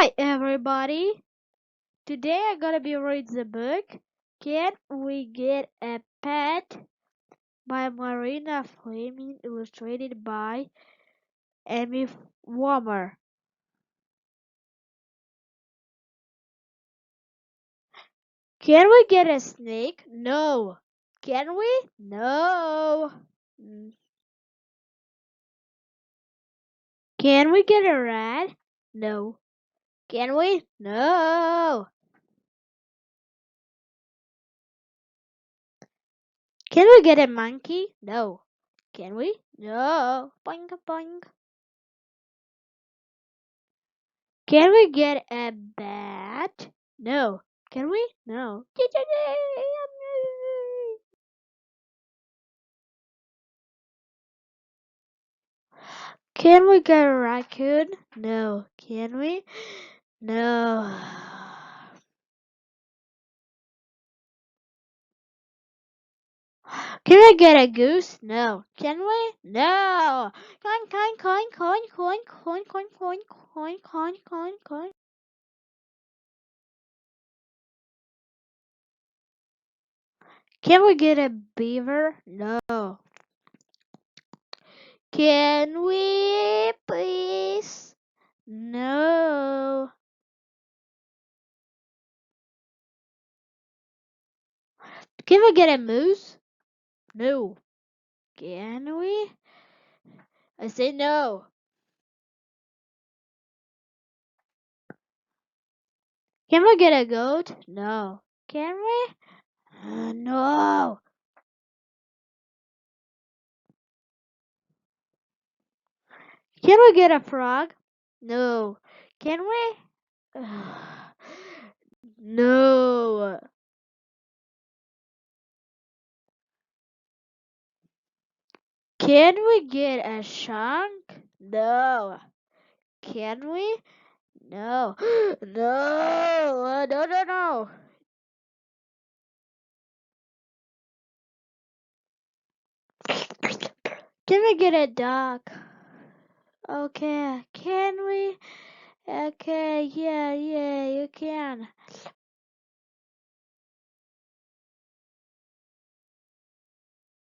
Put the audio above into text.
Hi everybody! Today I'm gonna be reading the book Can We Get a Pet by Marina Fleming, illustrated by Amy Warmer. Can we get a snake? No. Can we? No. Can we get a rat? No. Can we? No. Can we get a monkey? No. Can we? No. Boing boing. Can we get a bat? No. Can we? No. Can we get a raccoon? No. Can we? No. Can we get a goose? No. Can we? No. Coin, coin, coin, coin, coin, coin, coin, coin, coin, coin, coin, coin. Can we get a beaver? No. Can we please? No. Can we get a moose? No. Can we? I say no. Can we get a goat? No. Can we? No. Can we get a frog? No. Can we? No. Can we get a shark? No. Can we? No. No. No, no, no. Can we get a duck? Okay. Can we? Okay. Yeah, you can.